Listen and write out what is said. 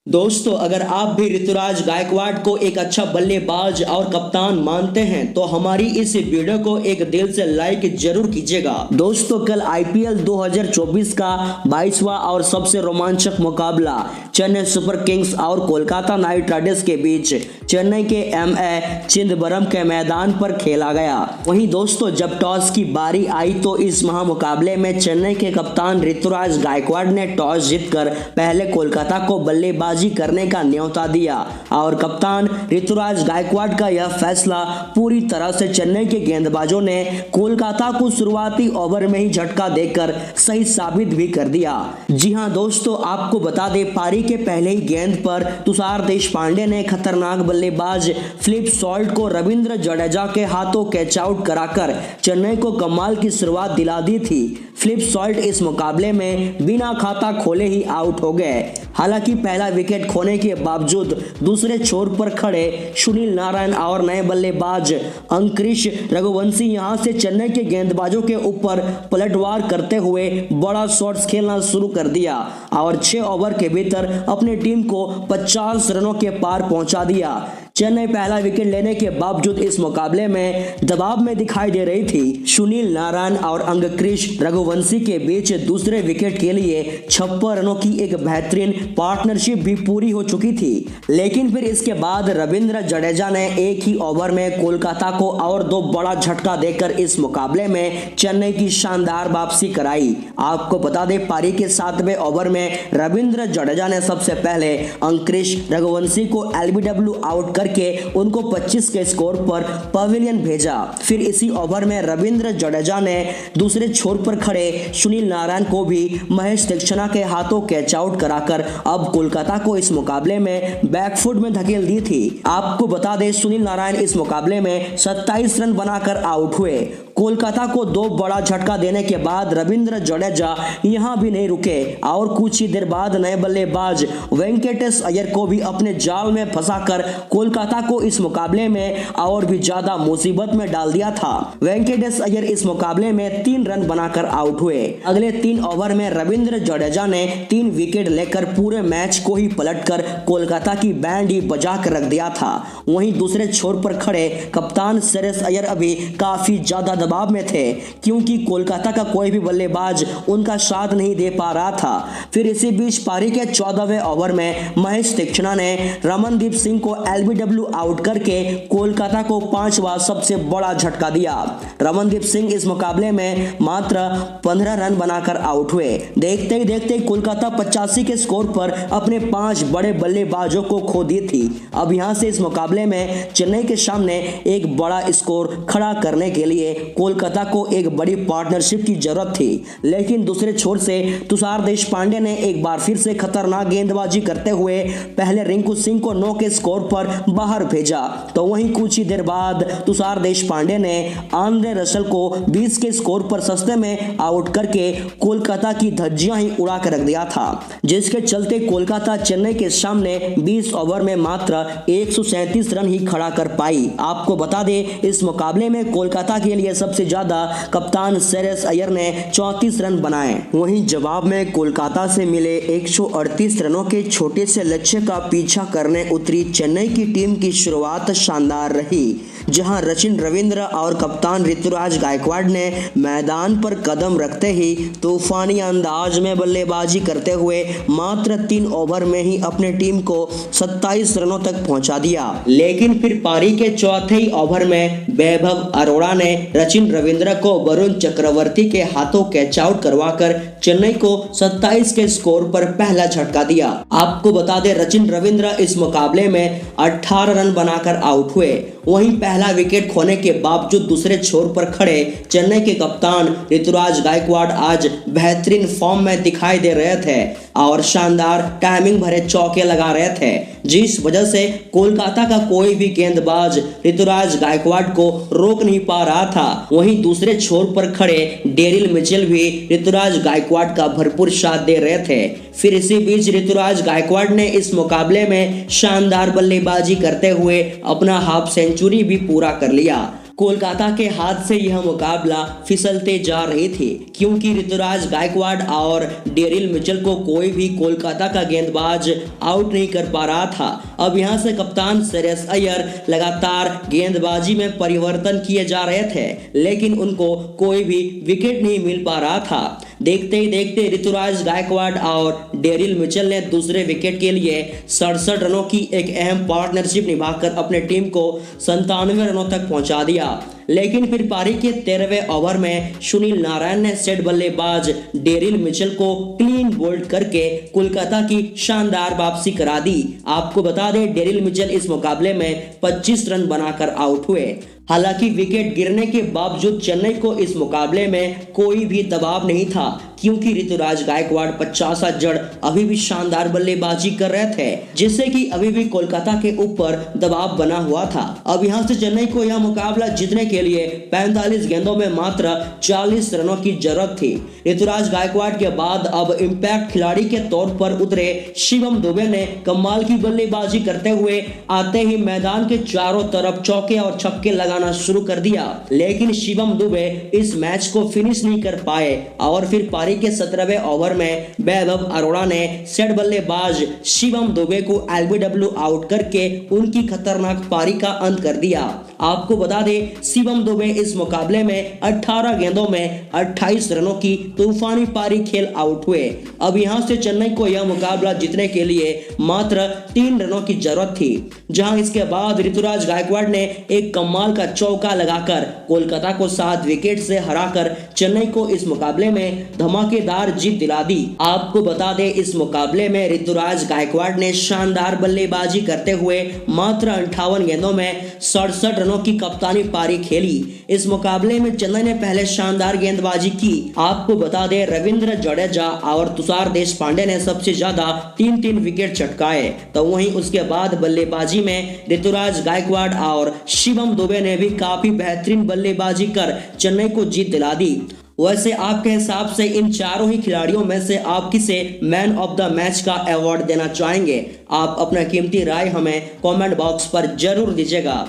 दोस्तों, अगर आप भी ऋतुराज गायकवाड़ को एक अच्छा बल्लेबाज और कप्तान मानते हैं तो हमारी इस वीडियो को एक दिल से लाइक जरूर कीजिएगा। दोस्तों, कल आईपीएल 2024 का 22वां और सबसे रोमांचक मुकाबला चेन्नई सुपर किंग्स और कोलकाता नाइट राइडर्स के बीच चेन्नई के एमए चिदंबरम के मैदान पर खेला गया। वहीं दोस्तों, जब टॉस की बारी आई तो इस महामुकाबले में चेन्नई के कप्तान ऋतुराज गायकवाड़ ने टॉस जीतकर पहले कोलकाता को बल्लेबाजी करने का न्योता दिया और कप्तान ऋतुराज गायकवाड़ का यह फैसला पूरी तरह से चेन्नई के गेंदबाजों ने कोलकाता को शुरुआती ओवर में ही झटका देकर सही साबित भी कर दिया। जी हां दोस्तों, आपको बता दें, पारी के पहले ही गेंद पर तुषार देशपांडे ने खतरनाक बल्लेबाज फिलिप सॉल्ट को रविंद्र जडेजा के हाथों कैच आउट कराकर चेन्नई को कमाल की शुरुआत दिला दी थी। फिलिप सॉल्ट इस मुकाबले में बिना खाता खोले ही आउट हो गए। हालांकि पहला विकेट खोने के बावजूद दूसरे छोर पर खड़े सुनील नारायण और नए बल्लेबाज अंकुरिश रघुवंशी यहां से चेन्नई के गेंदबाजों के ऊपर पलटवार करते हुए बड़ा शॉट्स खेलना शुरू कर दिया और 6 ओवर के भीतर अपनी टीम को 50 रनों के पार पहुंचा दिया। चेन्नई पहला विकेट लेने के बावजूद इस मुकाबले में दबाव में दिखाई दे रही थी। सुनील नारायण और अंकुरिश रघुवंशी के बीच दूसरे विकेट के लिए 56 रनों की एक बेहतरीन पार्टनरशिप भी पूरी हो चुकी थी, लेकिन फिर इसके बाद रविंद्र जडेजा ने एक ही ओवर में कोलकाता को और 2 बड़ा झटका देकर इस मुकाबले में चेन्नई की शानदार वापसी कराई। आपको बता दें, पारी के 7वें ओवर में रविंद्र जडेजा ने सबसे पहले अंकुरिश रघुवंशी को एलबीडब्ल्यू आउट करके उनको 25 के स्कोर पर पवेलियन भेजा। फिर इसी ओवर में रविंद्र जडेजा ने दूसरे छोर पर खड़े सुनील नारायण को भी महेश दीक्षित के हाथों कैच आउट कराकर अब कोलकाता को इस मुकाबले में बैकफुट में धकेल दी थी। आपको बता दें, सुनील नारायण इस मुकाबले में 27 रन बनाकर आउट हुए। कोलकाता को 2 बड़ा झटका देने के बाद रविंद्र जडेजा यहां भी नहीं रुके और कुछ ही देर बाद नए बल्लेबाज वेंकटेश अय्यर को भी अपने जाल में फंसाकर कोलकाता को इस मुकाबले में और भी ज्यादा मुसीबत में डाल दिया था। वेंकटेश अय्यर इस मुकाबले में 3 रन बनाकर आउट हुए। अगले 3 ओवर में रविंद्र जडेजा ने 3 विकेट लेकर पूरे मैच को ही पलटकर कोलकाता की बैंड ही बजा कर रख दिया था। वहीं दूसरे छोर पर खड़े कप्तान श्रेयस अय्यर अभी काफी ज्यादा दबाव में थे, क्योंकि कोलकाता का कोई भी बल्लेबाज उनका साथ नहीं दे पा रहा था। फिर इसी बीच पारी के 14वें ओवर में महेश दीक्षित ने रमनदीप सिंह को एलबीडब्ल्यू आउट करके कोलकाता को 5वां सबसे बड़ा झटका दिया। रमनदीप सिंह इस मुकाबले में मात्र 15 रन बनाकर आउट हुए। देखते ही देखते कोलकाता 85 के स्कोर पर अपने 5 बड़े बल्लेबाजों को खो दी थी। अब यहां से इस मुकाबले में चेन्नई के सामने एक बड़ा स्कोर खड़ा करने के लिए कोलकाता को एक बड़ी पार्टनरशिप की जरूरत थी, लेकिन दूसरे छोर से तुषार देशपांडे ने एक बार फिर से खतरनाक गेंदबाजी करते हुए पहले रिंकू सिंह को 9 के स्कोर पर बाहर भेजा, तो वहीं कुछ ही देर बाद तुषार देशपांडे ने आंद्रे रसल को 20 के स्कोर पर सस्ते में आउट करके कोलकाता की धज्जियां ही उड़ा कर रख दिया था, जिसके चलते कोलकाता चेन्नई के सामने 20 ओवर में मात्र 137 रन ही खड़ा कर पाई। आपको बता दें, इस मुकाबले में कोलकाता के लिए सबसे ज्यादा कप्तान श्रेयस अय्यर ने 34 रन बनाए। वहीं जवाब में कोलकाता से मिले 138 रनों के छोटे से लक्ष्य का पीछा करने उतरी चेन्नई की टीम की शुरुआत शानदार रही, जहां सचिन रविंद्र और कप्तान ऋतुराज गायकवाड़ ने मैदान पर कदम रखते ही तूफानी अंदाज में बल्लेबाजी करते हुए मात्र 3 ओवर में ही अपने टीम को 27 रनों तक पहुंचा दिया। लेकिन फिर पारी के चौथे ही ओवर में वैभव अरोड़ा ने सचिन रविंद्र को वरुण चक्रवर्ती के हाथों कैच आउट करवाकर चेन्नई को 27 के स्कोर पर पहला झटका दिया। आपको बता दें, सचिन रविंद्र इस मुकाबले में 18 रन बनाकर आउट हुए। वहीं पहला विकेट खोने के बावजूद दूसरे छोर पर खड़े चेन्नई के कप्तान ऋतुराज गायकवाड़ आज बेहतरीन फॉर्म में दिखाई दे रहे थे और शानदार टाइमिंग भरे चौके लगा रहे थे, जिस वजह से कोलकाता का कोई भी गेंदबाज ऋतुराज गायकवाड़ को रोक नहीं पा रहा था। वहीं दूसरे छोर पर खड़े डेरिल मिचेल भी ऋतुराज गायकवाड़ का भरपूर साथ दे रहे थे। फिर इसी बीच ऋतुराज गायकवाड़ ने इस मुकाबले में शानदार बल्लेबाजी करते हुए अपना हाफ सेंचुरी भी पूरा कर लिया। कोलकाता के हाथ से यह मुकाबला फिसलते जा रहे थे, क्योंकि ऋतुराज गायकवाड और डेरिल मिचेल को कोई भी कोलकाता का गेंदबाज आउट नहीं कर पा रहा था। अब यहां से कप्तान श्रेयस अय्यर लगातार गेंदबाजी में परिवर्तन किए जा रहे थे, लेकिन उनको कोई भी विकेट नहीं मिल पा रहा था। देखते ही देखते ऋतुराज गायकवाड और डेरिल मिचेल ने दूसरे विकेट के लिए 67 रनों की एक अहम पार्टनरशिप निभाकर अपने टीम को 97 रनों तक पहुंचा दिया। लेकिन फिर पारी के 13वें ओवर में सुनील नारायण ने सेट बल्लेबाज डेरिल मिचेल को क्लीन बोल्ड करके कोलकाता की शानदार वापसी करा दी। आपको बता दें, डेरिल मिचेल इस मुकाबले में 25 रन बनाकर आउट हुए। हालांकि विकेट गिरने के बावजूद चेन्नई को इस मुकाबले में कोई भी दबाव नहीं था, क्योंकि ऋतुराज गायकवाड 50 जड़ अभी भी शानदार बल्लेबाजी कर रहे थे, जिससे कि अभी भी कोलकाता के ऊपर दबाव बना हुआ था। अब यहां से चेन्नई को यह मुकाबला जीतने के लिए 45 गेंदों में मात्र 40 रनों की जरूरत थी। ऋतुराज गायकवाड के बाद अब इम्पैक्ट खिलाड़ी के तौर पर उतरे शिवम दुबे ने कमाल की बल्लेबाजी करते हुए आते ही मैदान के चारों तरफ चौके और छक्के लगाना शुरू कर दिया। लेकिन शिवम दुबे इस मैच को फिनिश नहीं कर पाए और फिर पारी के 17वें ओवर में वैभव अरोड़ा ने सेट बल्लेबाज शिवम दुबे को एलबीडब्ल्यू आउट करके उनकी खतरनाक पारी का अंत कर दिया। आपको बता दें, शिवम दुबे इस मुकाबले में 18 गेंदों में 28 रनों की तूफानी पारी खेल आउट हुए। अब यहां से चेन्नई को यह मुकाबला जीतने के लिए मात्र 3 रनों की जरूरत थी, जहां इसके बाद ऋतुराज गायकवाड ने एक कमाल का चौका लगाकर कोलकाता को 7 विकेट से हराकर चेन्नई को इस मुकाबले में धमाकेदार जीत दिला दी। आपको बता दें, इस मुकाबले में ऋतुराज गायकवाड ने शानदार बल्लेबाजी करते हुए मात्र 58 गेंदों में 67 रनों की कप्तानी पारी खेली। इस मुकाबले में चेन्नई ने पहले शानदार गेंदबाजी की। आपको बता दें, रविंद्र जडेजा और तुषार देशपांडे ने सबसे ज्यादा 3-3 विकेट चटकाए, तो वहीं उसके बाद बल्लेबाजी में ऋतुराज गायकवाड और शिवम दुबे ने भी काफी बेहतरीन बल्लेबाजी कर चेन्नई को जीत दिला दी। वैसे आपके हिसाब से इन चारों ही खिलाड़ियों में से आप किसे मैन ऑफ द मैच का अवार्ड देना चाहेंगे? आप अपना कीमती राय हमें कमेंट बॉक्स पर जरूर दीजिएगा।